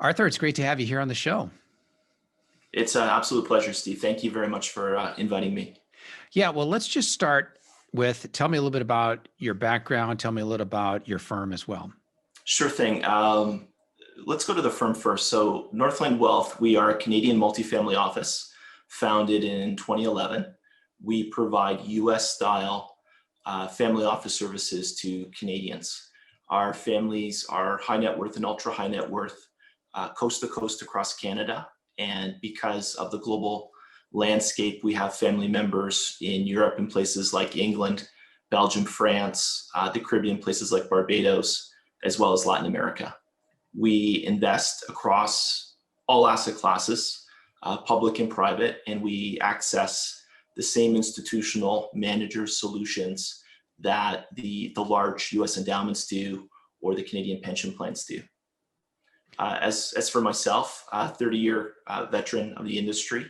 Arthur, it's great to have you here on the show. It's an absolute pleasure, Steve. Thank you very much for inviting me. Yeah, well, let's just start with tell me a little bit about your background. Tell me a little about your firm as well. Sure thing. Let's go to the firm first. So Northland Wealth, we are a Canadian multifamily office founded in 2011. We provide US style family office services to Canadians. Our families are high net worth and ultra high net worth, coast to coast across Canada. And because of the global landscape, we have family members in Europe in places like England, Belgium, France, the Caribbean, places like Barbados, as well as Latin America. We invest across all asset classes, public and private, and we access the same institutional managers solutions that the large US endowments do or the Canadian pension plans do. As for myself, 30-year veteran of the industry,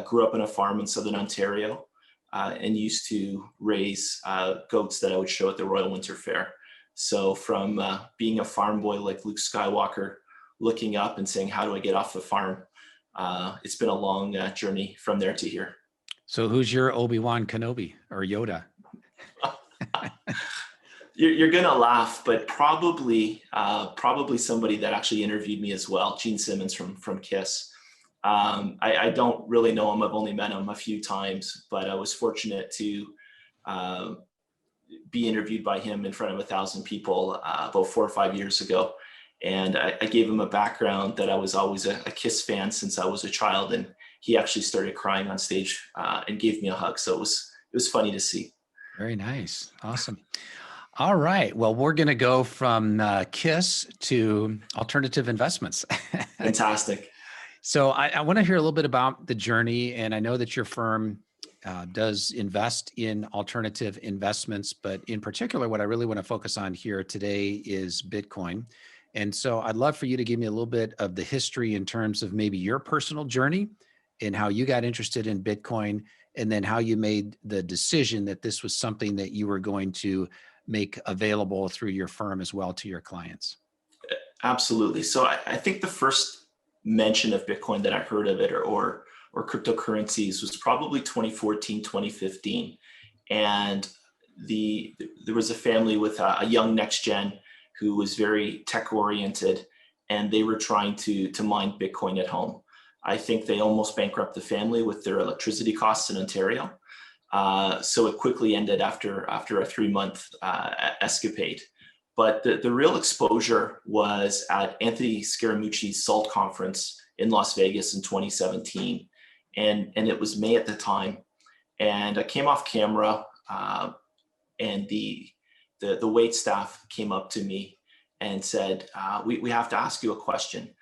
grew up on a farm in Southern Ontario and used to raise goats that I would show at the Royal Winter Fair. So from being a farm boy like Luke Skywalker, looking up and saying, how do I get off the farm? It's been a long journey from there to here. So who's your Obi-Wan Kenobi or Yoda? You're gonna laugh, but probably somebody that actually interviewed me as well, Gene Simmons from KISS. I don't really know him. I've only met him a few times, but I was fortunate to be interviewed by him in front of 1,000 people about 4 or 5 years ago. And I gave him a background that I was always a KISS fan since I was a child, and he actually started crying on stage and gave me a hug. So it was funny to see. Very nice. Awesome. All right. Well, we're going to go from KISS to alternative investments. Fantastic. So I want to hear a little bit about the journey. And I know that your firm does invest in alternative investments, but in particular, what I really want to focus on here today is Bitcoin. And so I'd love for you to give me a little bit of the history in terms of maybe your personal journey and how you got interested in Bitcoin, and then how you made the decision that this was something that you were going to make available through your firm as well to your clients. Absolutely. So I think the first mention of Bitcoin that I heard of it or cryptocurrencies was probably 2014, 2015. And there was a family with a young next gen who was very tech oriented, and they were trying to mine Bitcoin at home. I think they almost bankrupted the family with their electricity costs in Ontario. So it quickly ended after a 3-month escapade. But the real exposure was at Anthony Scaramucci's SALT conference in Las Vegas in 2017. And it was May at the time. And I came off camera and the wait staff came up to me and said, we have to ask you a question.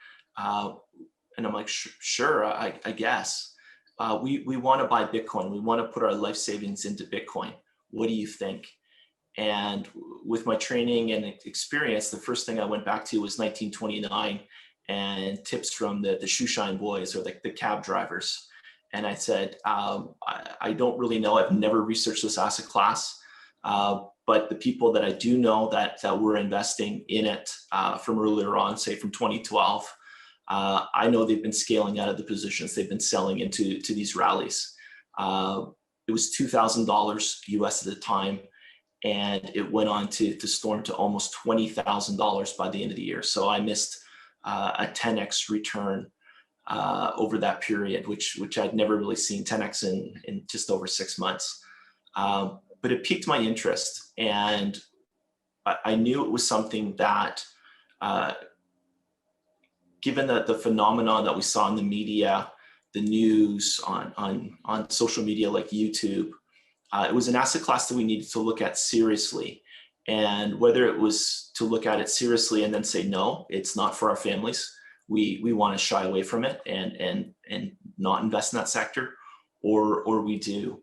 And I'm like, sure, I guess. We want to buy Bitcoin. We want to put our life savings into Bitcoin. What do you think? And with my training and experience, the first thing I went back to was 1929 and tips from the shoeshine boys or the cab drivers. And I said, I don't really know. I've never researched this asset class. But the people that I do know that were investing in it from earlier on, say from 2012, I know they've been scaling out of the positions. They've been selling into these rallies. It was $2,000 US at the time, and it went on to storm to almost $20,000 by the end of the year. So I missed a 10x return over that period, which I'd never really seen 10x in just over 6 months. But it piqued my interest, and I knew it was something that, given the phenomenon that we saw in the media, the news, on social media like YouTube, it was an asset class that we needed to look at seriously. And whether it was to look at it seriously and then say, no, it's not for our families, we want to shy away from it and not invest in that sector, or we do.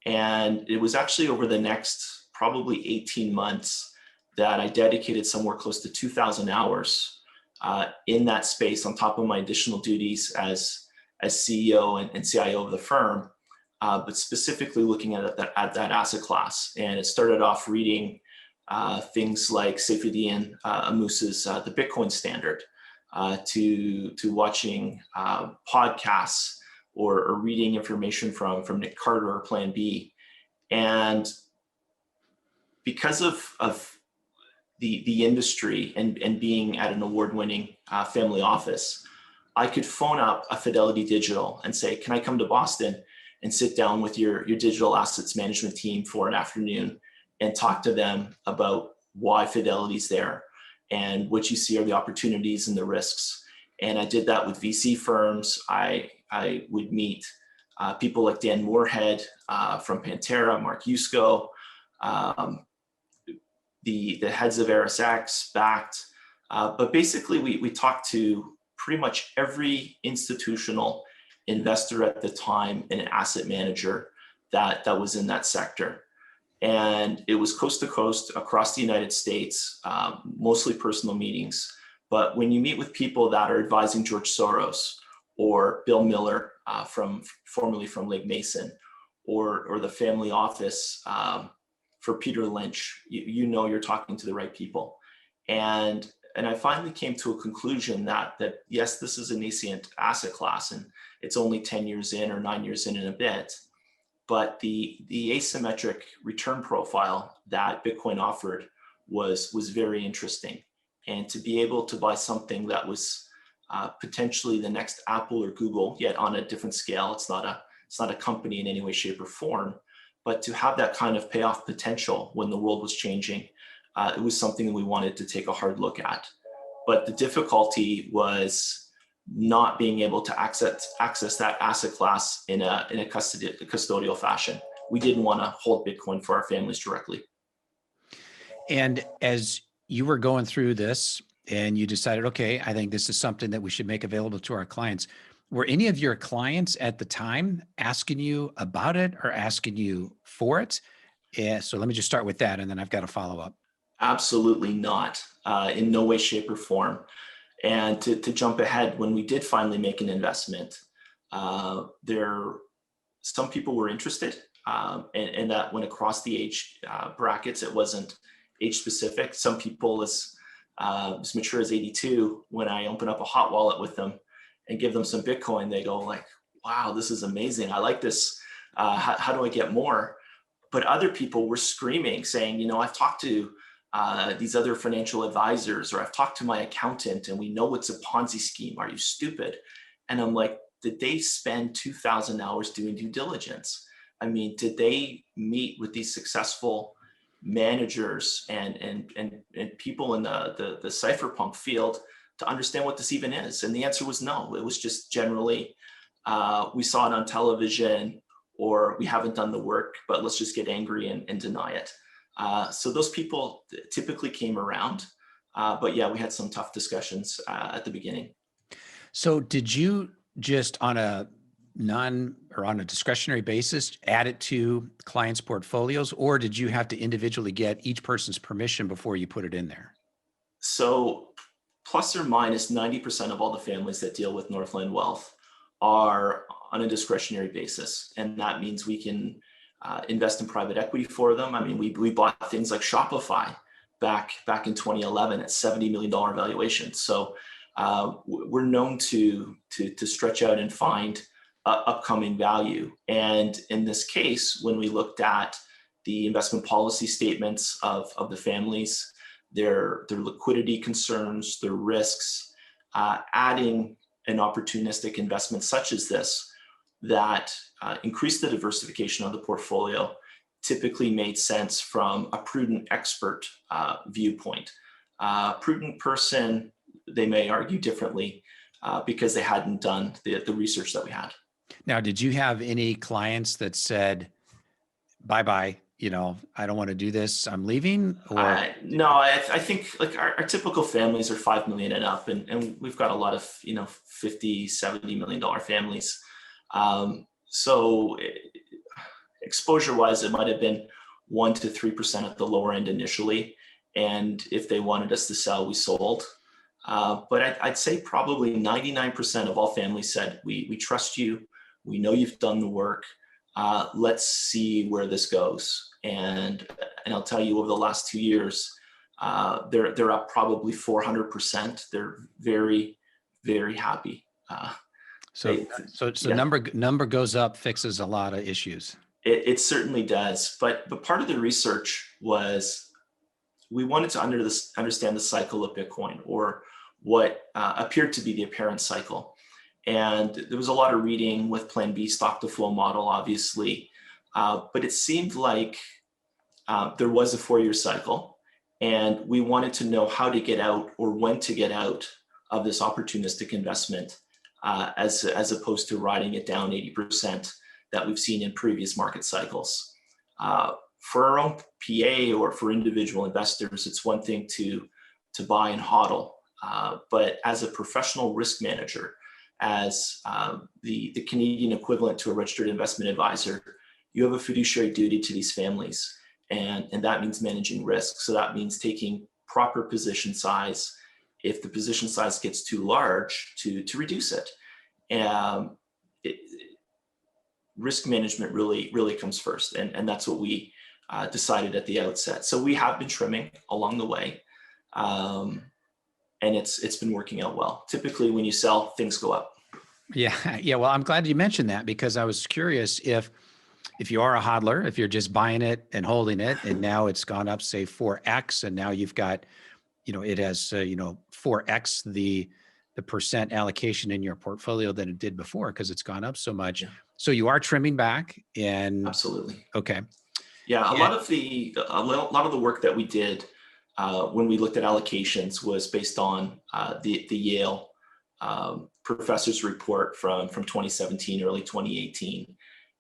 And it was actually over the next probably 18 months that I dedicated somewhere close to 2,000 hours in that space on top of my additional duties as CEO and CIO of the firm, but specifically looking at that asset class. And it started off reading things like Saifedean Ammous's The Bitcoin Standard, to watching podcasts or reading information from Nick Carter or Plan B. And because of the industry and being at an award-winning family office, I could phone up a Fidelity Digital and say, can I come to Boston and sit down with your digital assets management team for an afternoon and talk to them about why Fidelity's there and what you see are the opportunities and the risks. And I did that with VC firms. I would meet people like Dan Moorhead from Pantera, Mark Yusko, the heads of RSX, Backed. But basically, we talked to pretty much every institutional investor at the time and asset manager that was in that sector. And it was coast to coast across the United States, mostly personal meetings. But when you meet with people that are advising George Soros or Bill Miller, formerly from Lake Mason, or the family office for Peter Lynch, you know you're talking to the right people. And I finally came to a conclusion that yes, this is a nascent asset class, and it's only 10 years in or 9 years in and a bit. But the asymmetric return profile that Bitcoin offered was very interesting. And to be able to buy something that was potentially the next Apple or Google, yet on a different scale, it's not a company in any way, shape, or form, but to have that kind of payoff potential when the world was changing, it was something that we wanted to take a hard look at. But the difficulty was not being able to access that asset class in a custodial fashion. We didn't want to hold Bitcoin for our families directly. And as you were going through this and you decided, okay, I think this is something that we should make available to our clients, were any of your clients at the time asking you about it or asking you for it? Yeah, so let me just start with that, and then I've got a follow-up. Absolutely not, in no way, shape, or form. And to jump ahead, when we did finally make an investment, some people were interested, and that went across the age brackets. It wasn't age specific. Some people as mature as 82, when I open up a hot wallet with them and give them some Bitcoin, they go like, wow, this is amazing. I like this. How do I get more? But other people were screaming, saying, I've talked to these other financial advisors, or I've talked to my accountant, and we know it's a Ponzi scheme. Are you stupid? And I'm like, did they spend 2,000 hours doing due diligence? I mean, did they meet with these successful managers and people in the cypherpunk field to understand what this even is? And the answer was no. It was just generally, we saw it on television, or we haven't done the work, but let's just get angry and deny it. So those people typically came around, but yeah, we had some tough discussions at the beginning. So did you just on a discretionary basis add it to clients' portfolios, or did you have to individually get each person's permission before you put it in there? So plus or minus 90% of all the families that deal with Northland Wealth are on a discretionary basis. And that means we can invest in private equity for them. I mean, we bought things like Shopify back in 2011 at $70 million valuation. So we're known to stretch out and find upcoming value. And in this case, when we looked at the investment policy statements of the families, their liquidity concerns, their risks, adding an opportunistic investment such as this that increased the diversification of the portfolio typically made sense from a prudent expert viewpoint. Prudent person, they may argue differently because they hadn't done the research that we had. Now, did you have any clients that said, bye-bye, I don't want to do this, I'm leaving? Or no, I think like our typical families are 5 million and up, and we've got a lot of 50, $70 million families. So exposure wise, it might have been 1 to 3% at the lower end initially. And if they wanted us to sell, we sold. But I'd say probably 99% of all families said, we trust you. We know you've done the work. Let's see where this goes. And I'll tell you, over the last 2 years, they're up probably 400%. They're very very happy. So, They, so yeah, number goes up, fixes a lot of issues. it certainly does. But part of the research was we wanted to understand the cycle of Bitcoin, or what appeared to be the apparent cycle. And there was a lot of reading with Plan B stock to flow model, obviously, but it seemed like there was a 4-year cycle, and we wanted to know how to get out, or when to get out of this opportunistic investment, as opposed to riding it down 80% that we've seen in previous market cycles. For our own PA or for individual investors, it's one thing to buy and hodl, but as a professional risk manager, as the Canadian equivalent to a registered investment advisor, you have a fiduciary duty to these families, and that means managing risk. So that means taking proper position size. If the position size gets too large, to reduce it. It risk management really comes first, and that's what we decided at the outset. So we have been trimming along the way, and it's been working out well. Typically, when you sell, things go up. Yeah, yeah. Well, I'm glad you mentioned that, because I was curious if you are a hodler, if you're just buying it and holding it, and now it's gone up, say 4x, and now you've got, it has 4x the percent allocation in your portfolio than it did before, because it's gone up so much. Yeah. So you are trimming back, and Absolutely. okay. Yeah, a lot of the work that we did when we looked at allocations was based on the Yale professor's report from 2017, early 2018,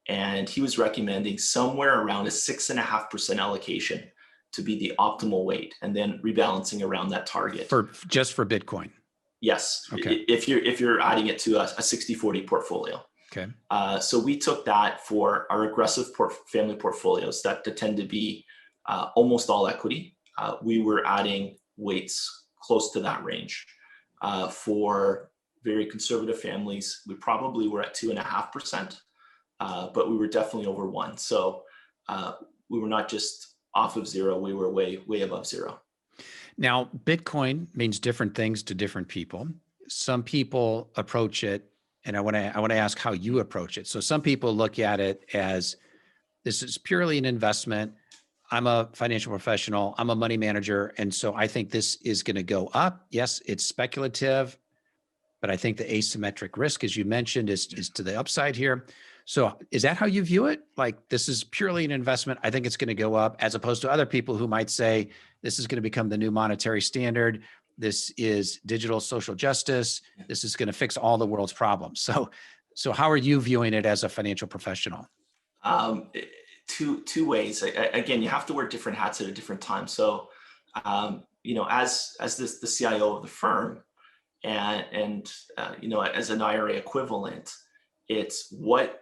and he was recommending somewhere around a 6.5% allocation to be the optimal weight, and then rebalancing around that target. Just for Bitcoin. Yes. Okay. If you're adding it to a 60-40 portfolio. Okay. So we took that for our aggressive family portfolios that tend to be almost all equity. We were adding weights close to that range. For very conservative families, we probably were at 2.5%, but we were definitely over 1. So we were not just off of zero; we were way above zero. Now, Bitcoin means different things to different people. Some people approach it, and I want to ask how you approach it. So some people look at it as, this is purely an investment. I'm a financial professional. I'm a money manager. And so I think this is going to go up. Yes, it's speculative, but I think the asymmetric risk, as you mentioned, is to the upside here. So is that how you view it? Like, this is purely an investment. I think it's going to go up, as opposed to other people who might say this is going to become the new monetary standard. This is digital social justice. This is going to fix all the world's problems. So how are you viewing it as a financial professional? Two ways. Again, you have to wear different hats at a different time. So, as the CIO of the firm, and as an IRA equivalent, it's what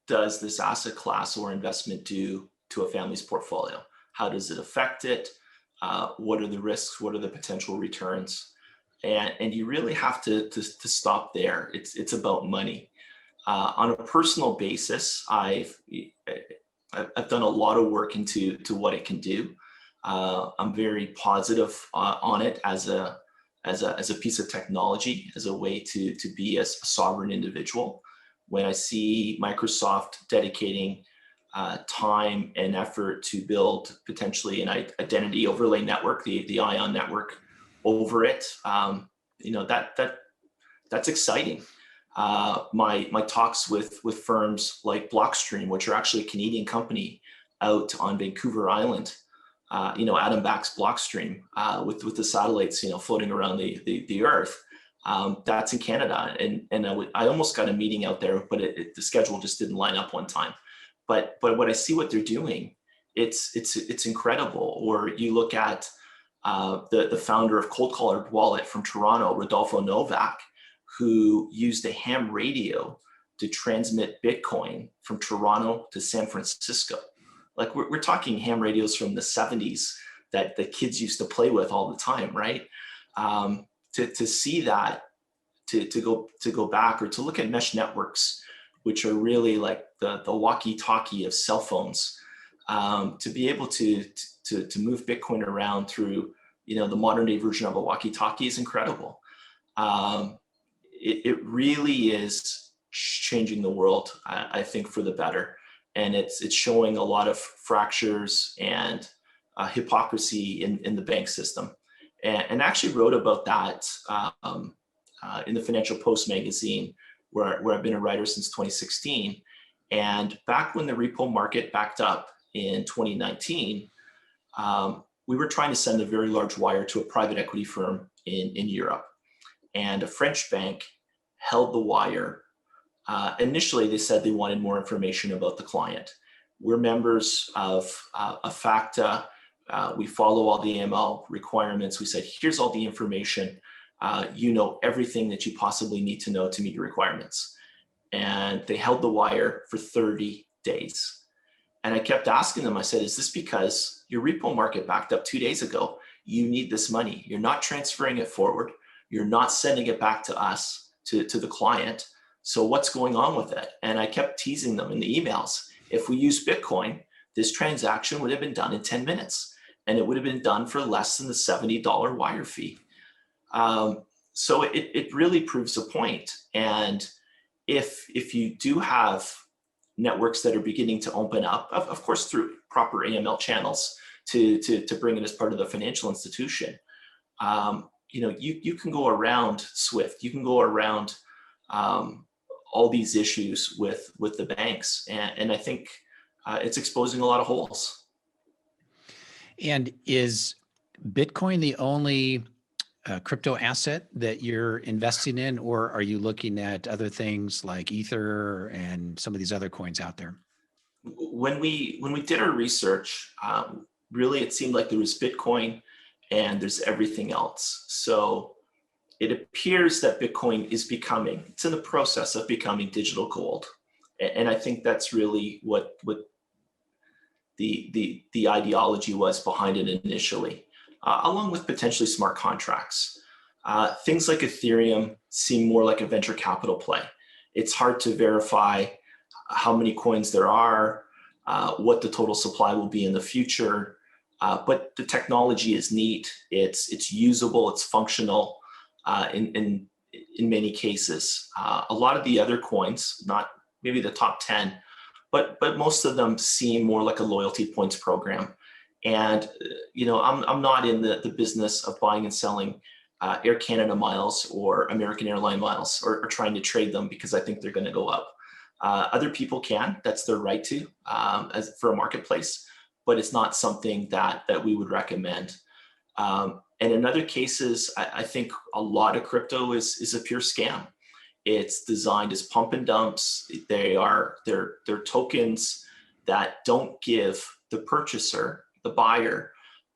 does this asset class or investment do to a family's portfolio? How does it affect it? What are the risks? What are the potential returns? And you really have to stop there. It's about money. On a personal basis, I've done a lot of work into what it can do. I'm very positive on it as a piece of technology, as a way to be a sovereign individual. When I see Microsoft dedicating time and effort to build potentially an identity overlay network, the ION network, over it, that's exciting. My talks with firms like Blockstream, which are actually a Canadian company out on Vancouver Island, Adam Back's Blockstream, with the satellites, floating around the Earth. That's in Canada, and I almost got a meeting out there, but the schedule just didn't line up one time. But when I see what they're doing, it's incredible. Or you look at the founder of Cold Colored Wallet from Toronto, Rodolfo Novak, who used a ham radio to transmit Bitcoin from Toronto to San Francisco. Like, we're talking ham radios from the 70s that the kids used to play with all the time, right? To see that, to go back, or to look at mesh networks, which are really like the walkie-talkie of cell phones, to be able to move Bitcoin around through, the modern day version of a walkie-talkie is incredible. it really is changing the world, I think, for the better. And it's showing a lot of fractures and hypocrisy in the bank system. And I actually wrote about that in the Financial Post magazine, where I've been a writer since 2016. And back when the repo market backed up in 2019, we were trying to send a very large wire to a private equity firm in Europe. And a French bank held the wire. Initially, they said they wanted more information about the client. We're members of FACTA. We follow all the AML requirements. We said, here's all the information. You know everything that you possibly need to know to meet your requirements. And they held the wire for 30 days. And I kept asking them, I said, is this because your repo market backed up 2 days ago? You need this money. You're not transferring it forward. You're not sending it back to us, to the client. So what's going on with it? And I kept teasing them in the emails. If we use Bitcoin, this transaction would have been done in 10 minutes. And it would have been done for less than the $70 wire fee. So it really proves a point. And if you do have networks that are beginning to open up, of course, through proper AML channels to bring it as part of the financial institution, you can go around SWIFT, you can go around all these issues with the banks. And I think it's exposing a lot of holes. And is Bitcoin the only crypto asset that you're investing in, or are you looking at other things like Ether and some of these other coins out there? When we did our research, really it seemed like there was Bitcoin and there's everything else. So it appears that Bitcoin is it's in the process of becoming digital gold. And I think that's really what the ideology was behind it initially. Along with potentially smart contracts. Things like Ethereum seem more like a venture capital play. It's hard to verify how many coins there are, what the total supply will be in the future, but the technology is neat. It's usable, it's functional in many cases. A lot of the other coins, not maybe the top 10, but most of them seem more like a loyalty points program. And, I'm not in the business of buying and selling Air Canada miles or American Airline miles or trying to trade them because I think they're going to go up. Other people can, that's their right to, for a marketplace, but it's not something that we would recommend. And in other cases, I think a lot of crypto is a pure scam. It's designed as pump and dumps. They're tokens that don't give the purchaser, the buyer,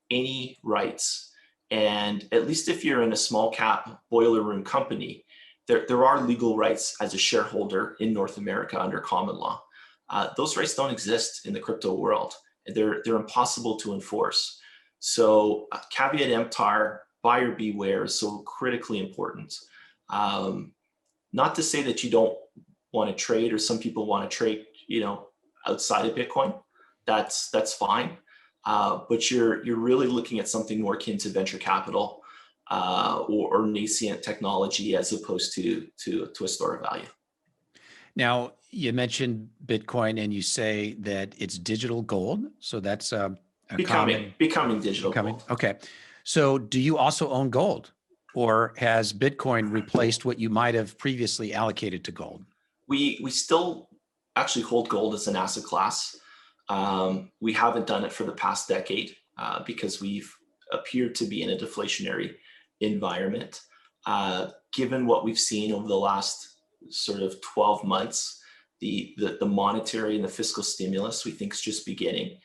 any rights. And at least if you're in a small cap boiler room company, there are legal rights as a shareholder in North America under common law. Those rights don't exist in the crypto world. They're impossible to enforce. So caveat emptor, buyer beware is so critically important. Not to say that you don't want to trade, or some people want to trade, outside of Bitcoin. That's fine. But you're really looking at something more akin to venture capital or nascent technology as opposed to a store of value. Now, you mentioned Bitcoin and you say that it's digital gold. So that's becoming digital gold. Okay. So do you also own gold, or has Bitcoin replaced what you might have previously allocated to gold? We still actually hold gold as an asset class. We haven't done it for the past decade because we've appeared to be in a deflationary environment. Given what we've seen over the last sort of 12 months, the monetary and the fiscal stimulus we think is just beginning.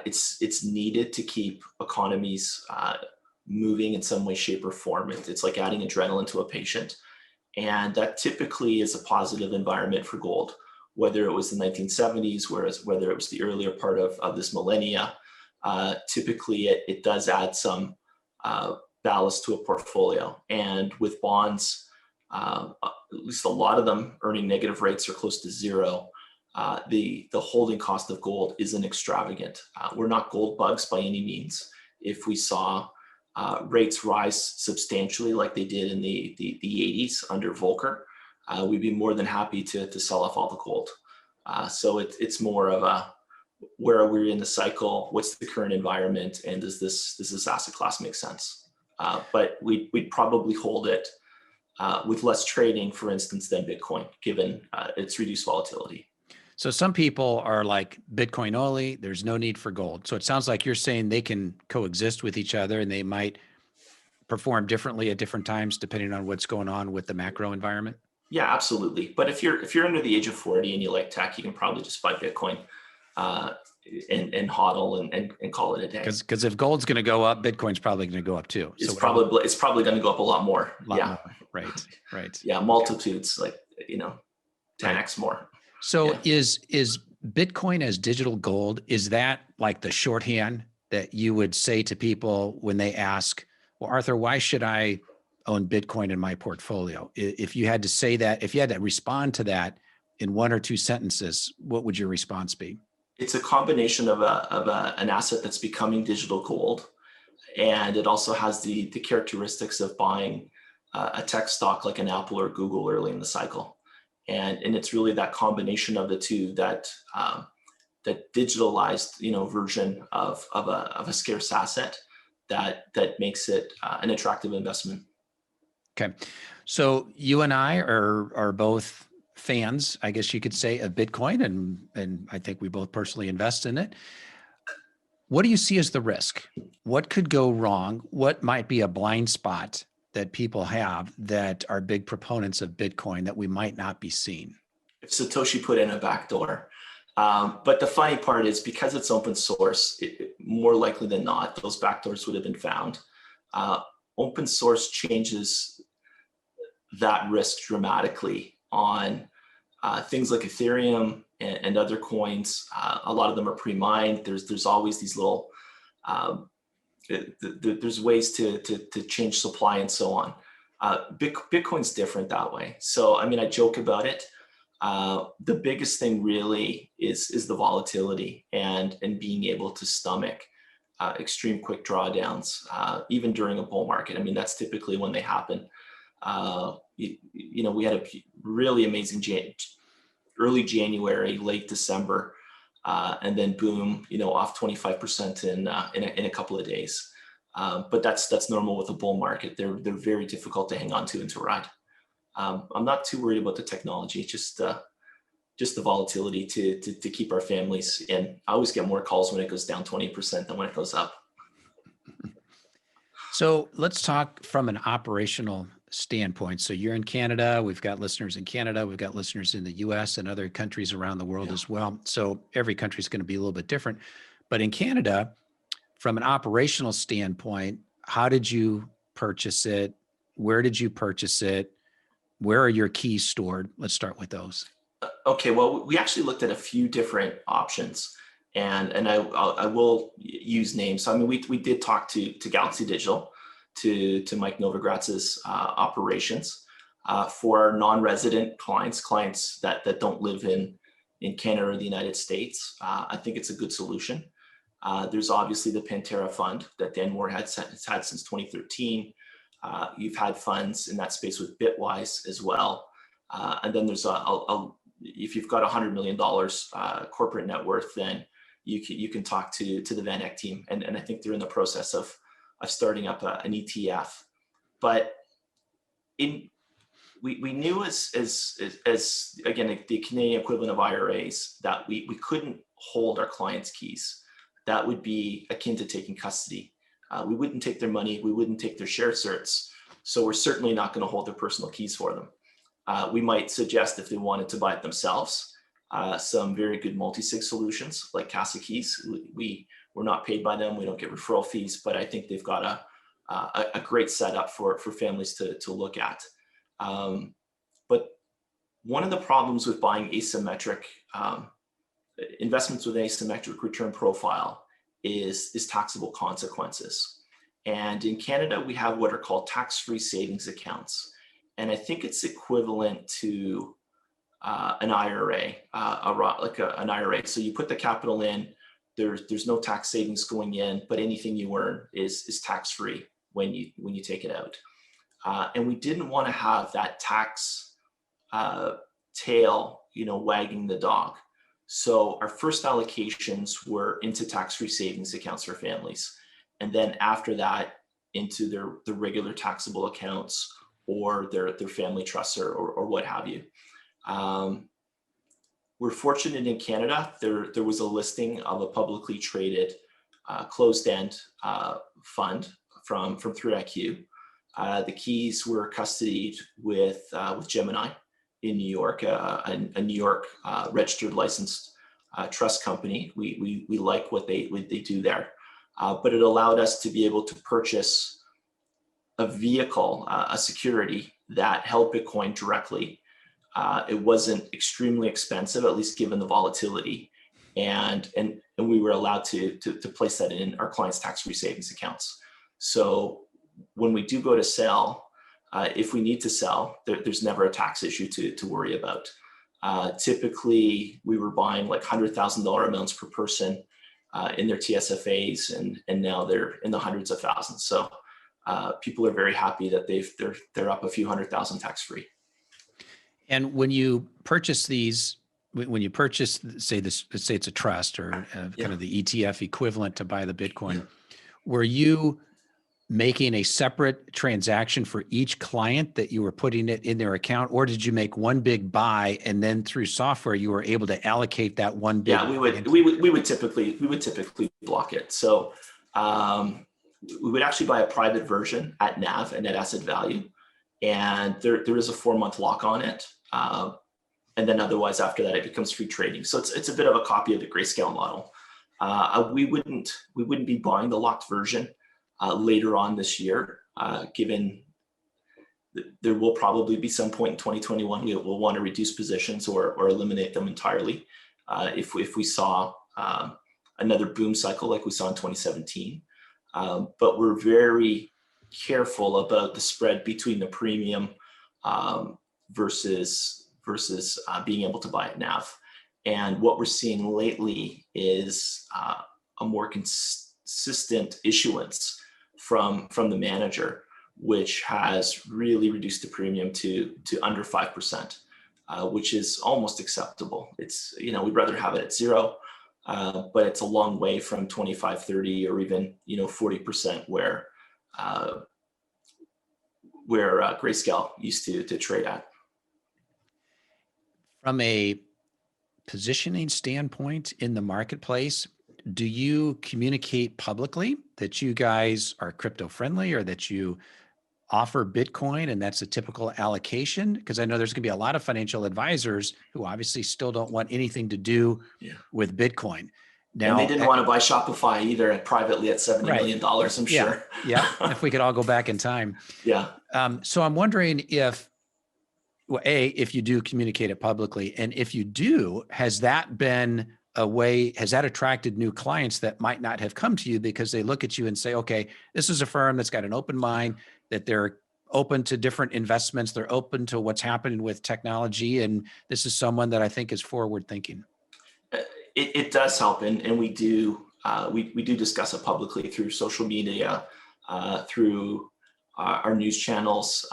It's needed to keep economies moving in some way, shape, or form. It's like adding adrenaline to a patient. And that typically is a positive environment for gold, whether it was the 1970s, whether it was the earlier part of this millennia. Typically, it does add some ballast to a portfolio. And with bonds, at least a lot of them earning negative rates or close to zero, the holding cost of gold isn't extravagant. We're not gold bugs by any means. If we saw rates rise substantially like they did in the 80s under Volcker, we'd be more than happy to sell off all the gold. So it's more of a, where are we in the cycle? What's the current environment? And does this asset class make sense? But we'd probably hold it with less trading, for instance, than Bitcoin, given its reduced volatility. So some people are like Bitcoin only, there's no need for gold. So it sounds like you're saying they can coexist with each other and they might perform differently at different times depending on what's going on with the macro environment. Yeah, absolutely. But if you're under the age of 40 and you like tech, you can probably just buy Bitcoin and hodl and call it a day. Because if gold's going to go up, Bitcoin's probably going to go up too. It's probably going to go up a lot more. More. Right. Yeah, multitudes, like 10x more. So is Bitcoin as digital gold, is that like the shorthand that you would say to people when they ask, well, Arthur, why should I own Bitcoin in my portfolio? If you had to say that, if you had to respond to that in one or two sentences, what would your response be? It's a combination of an asset that's becoming digital gold, and it also has the characteristics of buying a tech stock like an Apple or Google early in the cycle. And it's really that combination of the two that that digitalized version of a scarce asset that makes it an attractive investment. Okay, so you and I are both fans, I guess you could say, of Bitcoin, and I think we both personally invest in it. What do you see as the risk? What could go wrong? What might be a blind spot that people have that are big proponents of Bitcoin that we might not be seeing? If Satoshi put in a backdoor. But the funny part is, because it's open source, more likely than not, those backdoors would have been found. Open source changes that risk dramatically on things like Ethereum and other coins. A lot of them are pre-mined. There's always these little there's ways to change supply and so on. Bitcoin's different that way. So, I mean, I joke about it. The biggest thing really is the volatility and being able to stomach extreme quick drawdowns, even during a bull market. I mean, that's typically when they happen. We had a really amazing early January, late December, and then boom, off 25% in a couple of days. But that's normal with a bull market. They're very difficult to hang on to and to ride. I'm not too worried about the technology, just the volatility to keep our families in. I always get more calls when it goes down 20% than when it goes up. So let's talk from an operational standpoint. So you're in Canada. We've got listeners in Canada. We've got listeners in the US and other countries around the world as well. So every country is going to be a little bit different. But in Canada, from an operational standpoint, how did you purchase it? Where did you purchase it? Where are your keys stored? Let's start with those. Okay, well, we actually looked at a few different options, and I will use names. So I mean, we did talk to Galaxy Digital, to Mike Novogratz's operations for our non-resident clients that don't live in Canada or the United States. I think it's a good solution. There's obviously the Pantera fund that Dan Moore has had since 2013. You've had funds in that space with Bitwise as well. And then there's if you've got $100 million corporate net worth, then you can talk to the Van Eck team. And I think they're in the process of starting up an ETF. But we knew as again, the Canadian equivalent of IRAs, that we couldn't hold our clients' keys. That would be akin to taking custody. We wouldn't take their money. We wouldn't take their share certs. So we're certainly not going to hold their personal keys for them. We might suggest, if they wanted to buy it themselves, some very good multi-sig solutions like Casa Keys. We're not paid by them. We don't get referral fees, but I think they've got a great setup for families to look at. But one of the problems with buying asymmetric investments with asymmetric return profile is taxable consequences. And in Canada, we have what are called tax-free savings accounts. And I think it's equivalent to an IRA, an IRA. So you put the capital in, there's no tax savings going in, but anything you earn is tax-free when you take it out. And we didn't want to have that tax tail, wagging the dog. So our first allocations were into tax-free savings accounts for families. And then after that, into their regular taxable accounts or their family trusts or what have you. We're fortunate in Canada, there was a listing of a publicly traded closed-end fund from 3iQ. The keys were custodied with Gemini in New York, a New York registered licensed trust company. We like what they do there, but it allowed us to be able to purchase a vehicle, a security that held Bitcoin directly. It wasn't extremely expensive, at least given the volatility, and we were allowed to place that in our clients' tax-free savings accounts. So when we do go to sell, if we need to sell, there's never a tax issue to worry about. Typically, we were buying like $100,000 amounts per person in their TSFAs, and now they're in the hundreds of thousands. So people are very happy that they're up a few $100,000 tax-free. And when you purchase these, when you purchase, say let's say it's a trust or kind of the ETF equivalent to buy the Bitcoin, were you making a separate transaction for each client that you were putting it in their account, or did you make one big buy and then through software you were able to allocate that one big? Yeah, we would typically block it. So we would actually buy a private version at NAV, at net asset value, and there is a 4-month lock on it. And then otherwise after that, it becomes free trading. So it's a bit of a copy of the Grayscale model. We wouldn't be buying the locked version later on this year, given there will probably be some point in 2021 we'll want to reduce positions or eliminate them entirely if we saw another boom cycle like we saw in 2017. But we're very careful about the spread between the premium versus being able to buy at NAV. And what we're seeing lately is a more consistent issuance from the manager, which has really reduced the premium to under 5%, which is almost acceptable. It's, we'd rather have it at 0, but it's a long way from 25, 30, or even 40% where Grayscale used to trade at. From a positioning standpoint in the marketplace, do you communicate publicly that you guys are crypto friendly or that you offer Bitcoin and that's a typical allocation? Because I know there's going to be a lot of financial advisors who obviously still don't want anything to do with Bitcoin. Now, and they didn't want to buy Shopify either privately at $70 million, I'm sure. Yeah, if we could all go back in time. Yeah. So I'm wondering if, well, if you do communicate it publicly, and if you do, has that been a way, has that attracted new clients that might not have come to you because they look at you and say, okay, this is a firm that's got an open mind, that they're open to different investments, they're open to what's happening with technology, and this is someone that I think is forward thinking? It does help, and we do discuss it publicly through social media, through our news channels,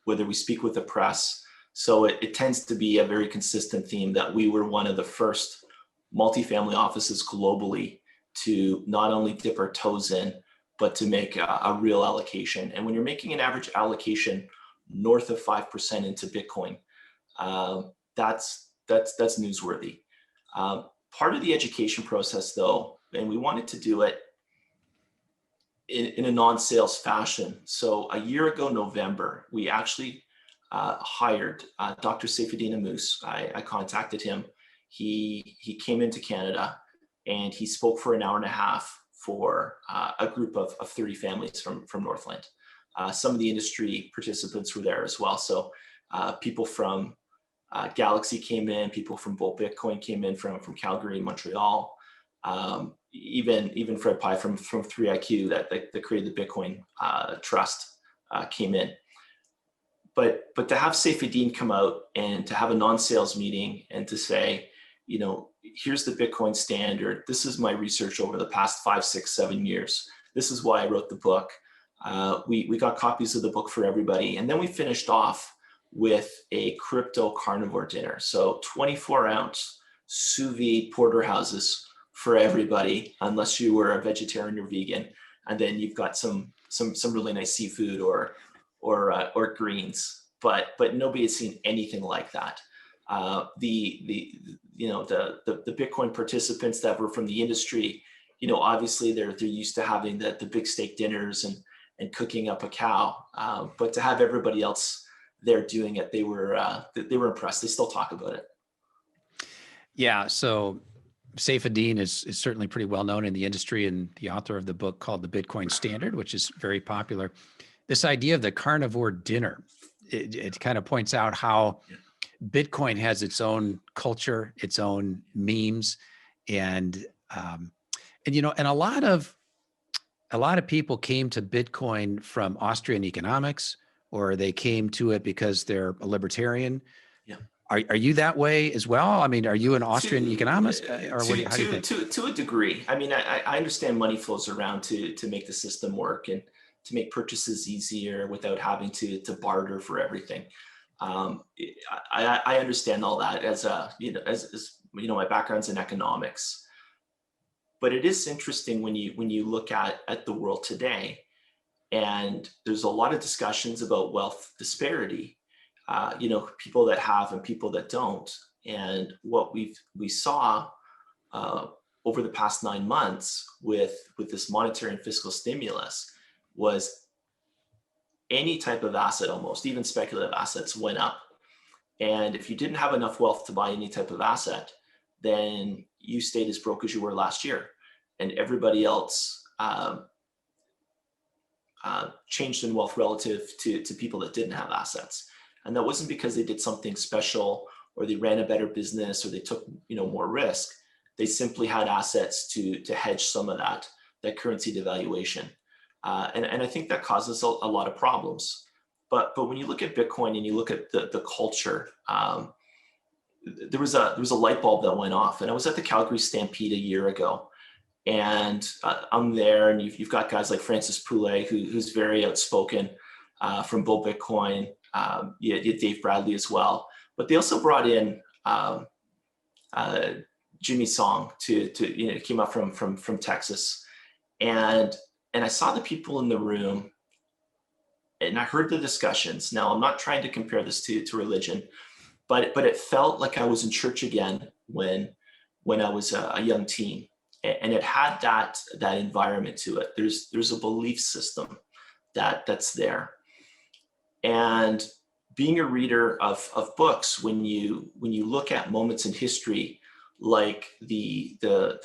whether we speak with the press. So it tends to be a very consistent theme that we were one of the first multifamily offices globally to not only dip our toes in, but to make a real allocation. And when you're making an average allocation north of 5% into Bitcoin, that's newsworthy. Part of the education process, though, and we wanted to do it in a non-sales fashion. So a year ago, November, we actually hired Dr. Saifuddin Ammous. I contacted him. He came into Canada and he spoke for an hour and a half for a group of 30 families from Northland. Some of the industry participants were there as well. So people from Galaxy came in, people from Bolt Bitcoin came in from Calgary and Montreal. Even Fred Pai from 3iQ that created the Bitcoin Trust came in. But to have Saifuddin come out and to have a non-sales meeting and to say, here's the Bitcoin standard. This is my research over the past 5, 6, 7 years. This is why I wrote the book. We got copies of the book for everybody. And then we finished off with a crypto carnivore dinner. So 24-ounce sous vide porterhouses for everybody, unless you were a vegetarian or vegan. And then you've got some really nice seafood or greens, but nobody had seen anything like that. The Bitcoin participants that were from the industry, obviously they're used to having the big steak dinners and cooking up a cow, but to have everybody else there doing it, they were impressed. They still talk about it. Yeah. So Saifedean is certainly pretty well known in the industry and the author of the book called The Bitcoin Standard, which is very popular. This idea of the carnivore dinner, it kind of points out how Bitcoin has its own culture, its own memes, and a lot of people came to Bitcoin from Austrian economics, or they came to it because they're a libertarian. Yeah. Are you that way as well? I mean, are you an Austrian economist, or how do you think? To a degree. I mean, I understand money flows around to make the system work and to make purchases easier without having to barter for everything. I understand all that as my background's in economics. But it is interesting when you look at the world today, and there's a lot of discussions about wealth disparity. People that have and people that don't. And what we saw over the past 9 months with this monetary and fiscal stimulus was any type of asset, almost even speculative assets, went up. And if you didn't have enough wealth to buy any type of asset, then you stayed as broke as you were last year. And everybody else changed in wealth relative to people that didn't have assets. And that wasn't because they did something special or they ran a better business or they took more risk. They simply had assets to hedge some of that currency devaluation. And I think that causes a lot of problems. But when you look at Bitcoin and you look at the culture, there was a light bulb that went off. And I was at the Calgary Stampede a year ago. And I'm there, and you've got guys like Francis Poulet, who's very outspoken from Bull Bitcoin. You had Dave Bradley as well, but they also brought in Jimmy Song to came up from Texas, and I saw the people in the room, and I heard the discussions. Now I'm not trying to compare this to religion, but it felt like I was in church again when I was a young teen. And it had that environment to it. There's a belief system that's there. And being a reader of books, when you look at moments in history like the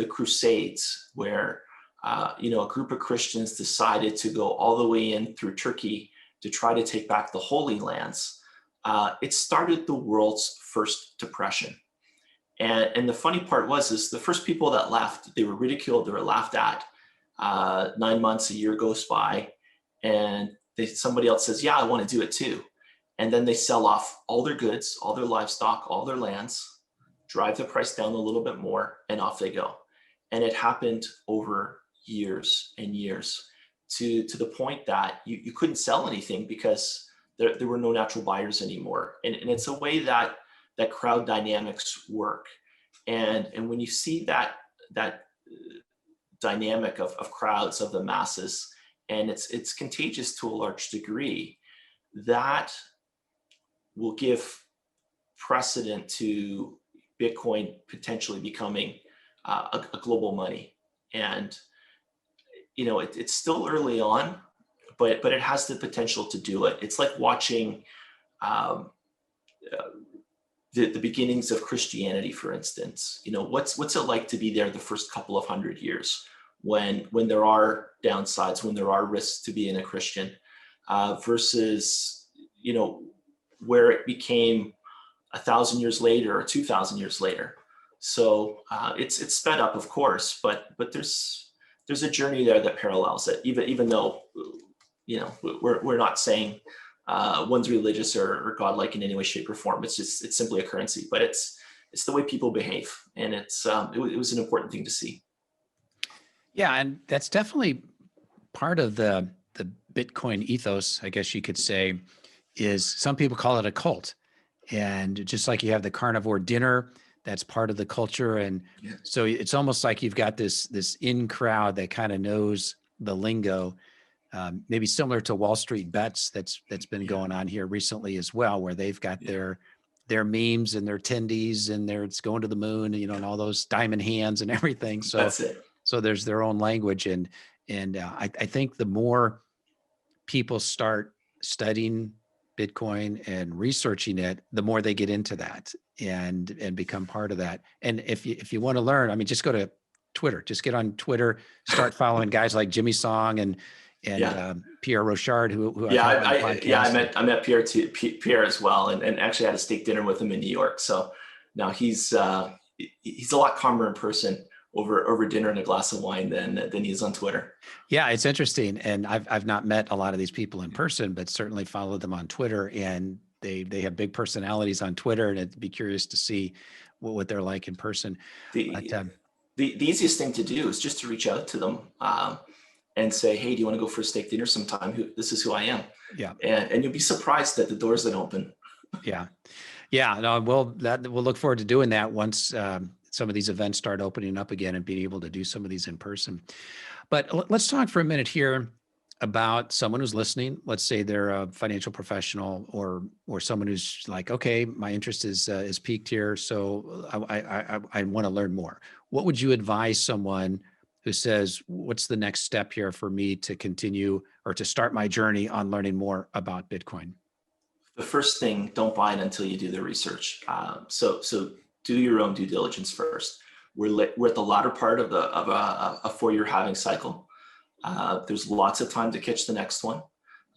Crusades, where a group of Christians decided to go all the way in through Turkey to try to take back the Holy Lands, it started the world's first depression. And the funny part is the first people that left, they were ridiculed, they were laughed at. 9 months, a year goes by, and somebody else says, yeah, I want to do it too. And then they sell off all their goods, all their livestock, all their lands, drive the price down a little bit more, and off they go. And it happened over years and years to the point that you couldn't sell anything because there were no natural buyers anymore. And it's a way that crowd dynamics work. And when you see that dynamic of crowds, of the masses, and it's contagious to a large degree, that will give precedent to Bitcoin potentially becoming a global money. And it's still early on, but it has the potential to do it. It's like watching the beginnings of Christianity, for instance. What's it like to be there the first couple of 100 years when there are downsides, when there are risks to being a Christian, versus where it became 1,000 years later or 2,000 years later. So it's sped up, of course, but there's a journey there that parallels it, even though we're not saying one's religious or godlike in any way, shape, or form. It's simply a currency, but it's the way people behave, and it was an important thing to see. Yeah, and that's definitely part of the the Bitcoin ethos, I guess you could say, is some people call it a cult. And just like you have the carnivore dinner, that's part of the culture. And Yeah. so it's almost like you've got this in crowd that kind of knows the lingo, maybe similar to Wall Street Bets that's been going on here recently as well, where they've got their memes and their attendees and it's going to the moon, and all those diamond hands and everything. So That's it. so there's their own language. And I think the more people start studying Bitcoin and researching it, the more they get into that and become part of that. And if you want to learn, I mean, just go to Twitter, just get on Twitter, start following guys like Jimmy Song and Pierre Rochard, who I met Pierre as well, and actually had a steak dinner with him in New York. So now he's a lot calmer in person over dinner and a glass of wine than he is on Twitter. Yeah, it's interesting, and I've not met a lot of these people in person, but certainly followed them on Twitter, and they have big personalities on Twitter, and I'd be curious to see what they're like in person. The easiest thing to do is just to reach out to them and say, hey, do you want to go for a steak dinner sometime? This is who I am. Yeah. And you'll be surprised at the doors that open. Yeah. No, we'll look forward to doing that once some of these events start opening up again and being able to do some of these in person. But let's talk for a minute here about someone who's listening. Let's say they're a financial professional or someone who's like, okay, my interest is peaked here, so I want to learn more. What would you advise someone who says, what's the next step here for me to continue or to start my journey on learning more about Bitcoin? The first thing, don't buy it until you do the research. So do your own due diligence first. We're at the latter part of a 4-year halving cycle. There's lots of time to catch the next one,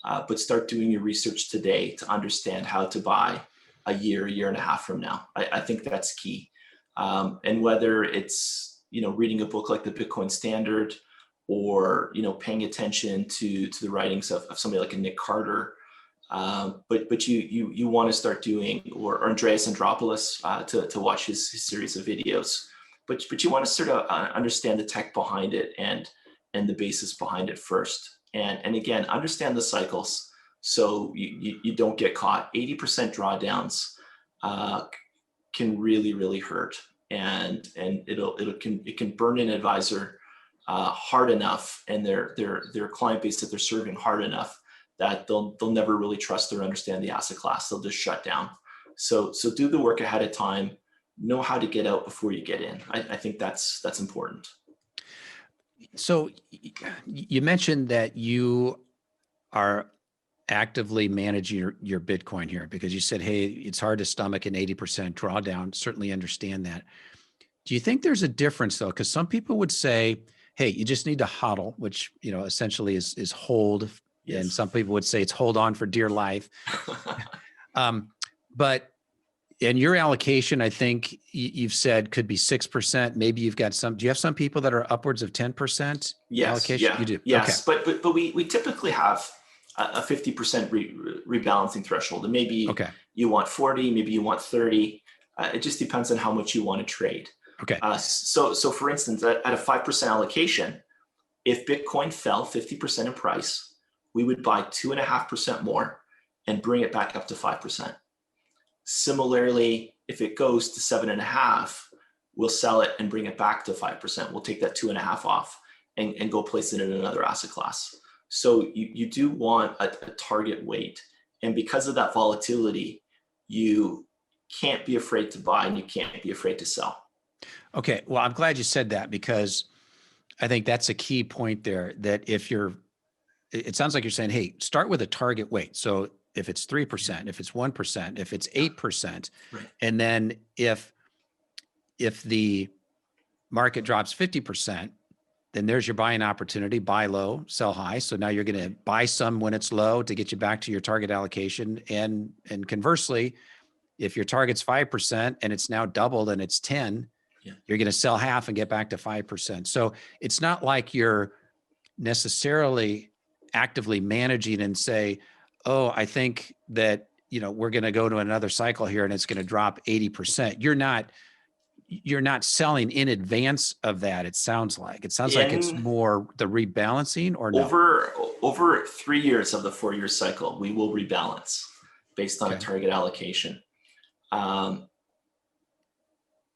but start doing your research today to understand how to buy a year and a half from now. I think that's key. And whether it's reading a book like the Bitcoin Standard, or paying attention to the writings of somebody like a Nick Carter, but you want to start doing, or Andreas Andropoulos, to watch his series of videos, but you want to sort of understand the tech behind it and the basis behind it first, and again, understand the cycles so you don't get caught. 80% drawdowns can really hurt, and it can burn an advisor hard enough, and their client base that they're serving hard enough that they'll never really trust or understand the asset class. They'll just shut down. So do the work ahead of time. Know how to get out before you get in. I think that's important. So you mentioned that you are actively managing your Bitcoin here, because you said, hey, it's hard to stomach an 80% drawdown. Certainly understand that. Do you think there's a difference though? Because some people would say, hey, you just need to hodl, which essentially is hold. Yes. And some people would say it's hold on for dear life. But in your allocation, I think you've said could be 6%. Maybe you've got some. Do you have some people that are upwards of 10% allocation? Yeah, you do. Yes, okay. but we typically have a 50% rebalancing threshold, and maybe you want 40, maybe you want 30. It just depends on how much you want to trade. Okay. So for instance, at a 5% allocation, if Bitcoin fell 50% in price, we would buy 2.5% more and bring it back up to 5%. Similarly, if it goes to 7.5, we'll sell it and bring it back to 5%. We'll take that 2.5 off and go place it in another asset class. So you do want a target weight. And because of that volatility, you can't be afraid to buy and you can't be afraid to sell. Okay. Well, I'm glad you said that, because I think that's a key point there, that it sounds like you're saying, hey, start with a target weight. So if it's 3%, if it's 1%, if it's 8%, right. And then if the market drops 50%, then there's your buying opportunity: buy low, sell high. So now you're going to buy some when it's low to get you back to your target allocation. And conversely, if your target's 5% and it's now doubled and it's 10, you're going to sell half and get back to 5%. So it's not like you're necessarily actively managing and say, oh, I think that, we're going to go to another cycle here and it's going to drop 80%. You're not you're not selling in advance of that. It sounds like it's In more the rebalancing, or no? over 3 years of the 4-year cycle, we will rebalance based on a Okay. target allocation. But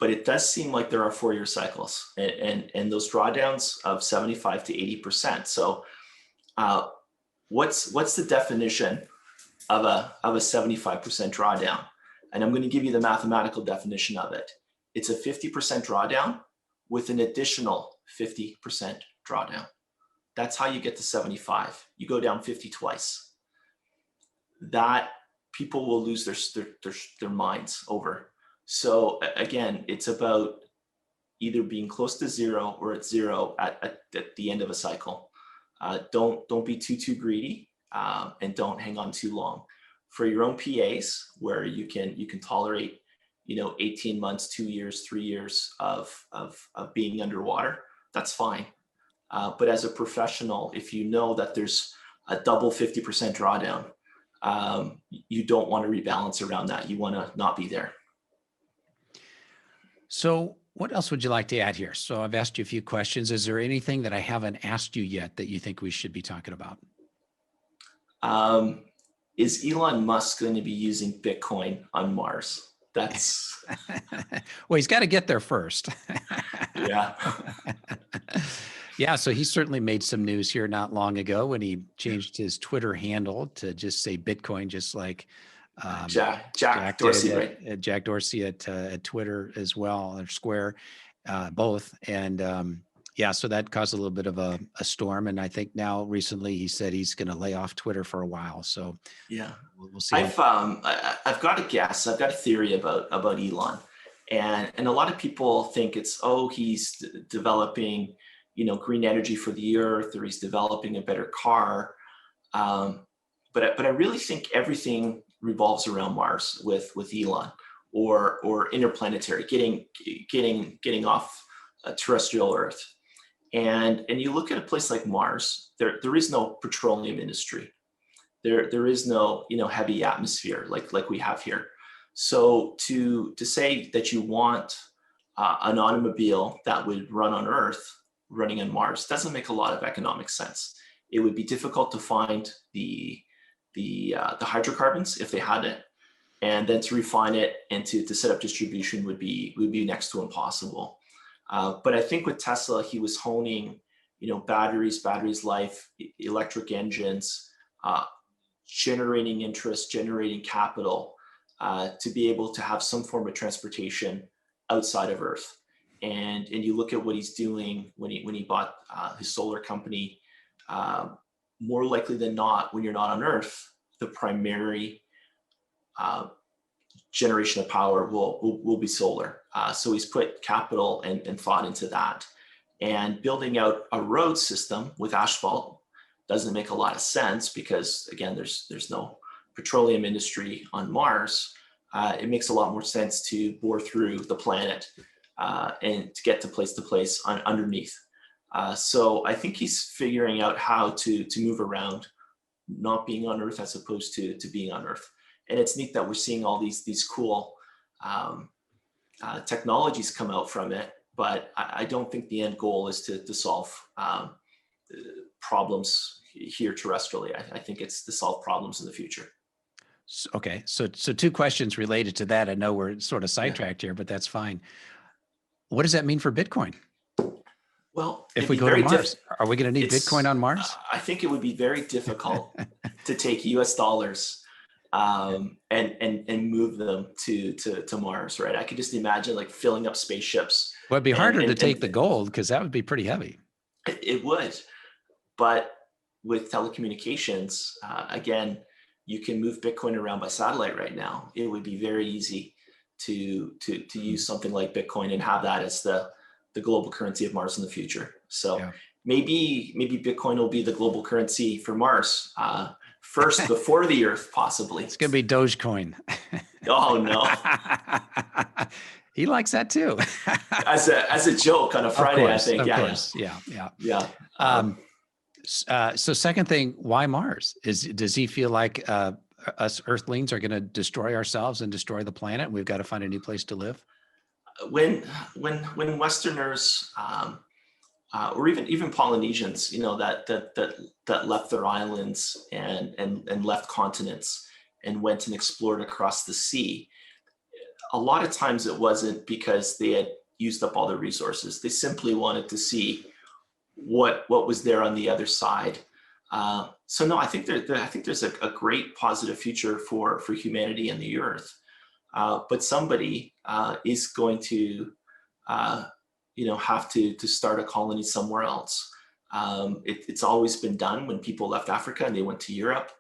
it does seem like there are 4-year cycles, and those drawdowns of 75 to 80%. So what's the definition of a 75% drawdown? And I'm going to give you the mathematical definition of it. It's a 50% drawdown with an additional 50% drawdown. That's how you get to 75. You go down 50 twice. That people will lose their minds over. So again, it's about either being close to zero or at zero at the end of a cycle. Don't be too greedy, and don't hang on too long. For your own PAs, where you can tolerate 18 months, 2 years, 3 years of being underwater, that's fine. But as a professional, if you know that there's a double 50% drawdown, you don't want to rebalance around that. You want to not be there. So what else would you like to add here? So I've asked you a few questions. Is there anything that I haven't asked you yet that you think we should be talking about? Is Elon Musk going to be using Bitcoin on Mars? That's well, he's got to get there first. yeah. Yeah, so he certainly made some news here not long ago when he changed his Twitter handle to just say Bitcoin, just like Jack Dorsey, right? Jack Dorsey at Twitter as well, or Square, both. And yeah, so that caused a little bit of a storm. And I think now recently he said he's going to lay off Twitter for a while. So yeah, we'll see. I've got a guess. I've got a theory about Elon, and a lot of people think it's he's developing green energy for the earth, or he's developing a better car. But I really think everything revolves around Mars with Elon, or interplanetary, getting off terrestrial Earth. And you look at a place like Mars, there is no petroleum industry. There is no heavy atmosphere like we have here. So to say that you want an automobile that would run on Earth running on Mars doesn't make a lot of economic sense. It would be difficult to find the hydrocarbons if they had it, and then to refine it and to set up distribution would be next to impossible. But I think with Tesla, he was honing, batteries life, electric engines, generating interest, generating capital, to be able to have some form of transportation outside of Earth. And you look at what he's doing when he bought his solar company. More likely than not, when you're not on Earth, the primary generation of power will be solar. So he's put capital and thought into that. And building out a road system with asphalt doesn't make a lot of sense because, again, there's no petroleum industry on Mars. It makes a lot more sense to bore through the planet and to get to place underneath. So I think he's figuring out how to move around, not being on Earth as opposed to being on Earth. And it's neat that we're seeing all these cool technologies come out from it, but I don't think the end goal is to solve problems here terrestrially. I think it's to solve problems in the future. Okay, so two questions related to that. I know we're sort of sidetracked here, but that's fine. What does that mean for Bitcoin? Well, if we go to Mars, are we going to need Bitcoin on Mars? I think it would be very difficult to take US dollars and move them to Mars, right? I could just imagine like filling up spaceships. Well, it'd be harder to take the gold because that would be pretty heavy. It would, but with telecommunications, again, you can move Bitcoin around by satellite right now. It would be very easy to use something like Bitcoin and have that as the global currency of Mars in the future. So yeah. maybe Bitcoin will be the global currency for Mars first before the Earth, possibly. It's going to be Dogecoin. Oh no. He likes that too. as a joke on a Friday, course, I think. Of yeah, course. Yeah. So second thing, why Mars? Does he feel like us Earthlings are going to destroy ourselves and destroy the planet? We've got to find a new place to live. when when Westerners or even Polynesians, that left their islands and left continents and went and explored across the sea, a lot of times it wasn't because they had used up all their resources. They simply wanted to see what was there on the other side. So no, I think there's a great positive future for humanity and the earth. But somebody is going to have to start a colony somewhere else. It's always been done when people left Africa and they went to Europe.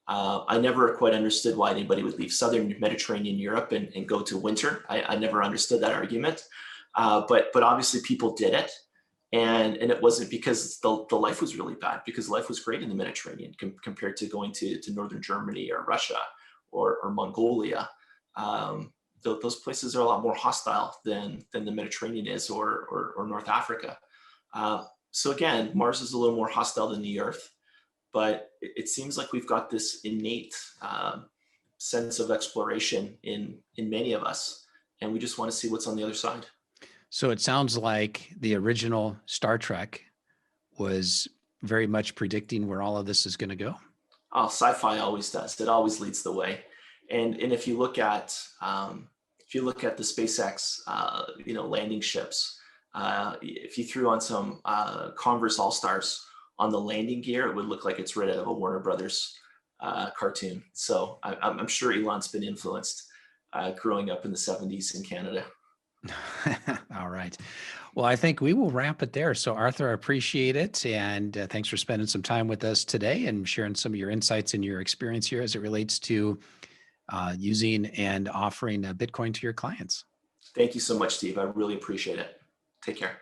I never quite understood why anybody would leave southern Mediterranean Europe and go to winter. I never understood that argument. But obviously people did it. And it wasn't because the life was really bad, because life was great in the Mediterranean compared to going to northern Germany or Russia or Mongolia. Those places are a lot more hostile than the Mediterranean is, or North Africa. So again, Mars is a little more hostile than the Earth, but it seems like we've got this innate sense of exploration in many of us, and we just want to see what's on the other side. So it sounds like the original Star Trek was very much predicting where all of this is going to go. Oh, sci-fi always does. It always leads the way. And if you look at the SpaceX landing ships, if you threw on some Converse All Stars on the landing gear, it would look like it's right out of a Warner Brothers cartoon. So I'm sure Elon's been influenced growing up in the 70s in Canada. All right. Well, I think we will wrap it there. So Arthur, I appreciate it. And thanks for spending some time with us today and sharing some of your insights and your experience here as it relates to using and offering Bitcoin to your clients. Thank you so much, Steve. I really appreciate it. Take care.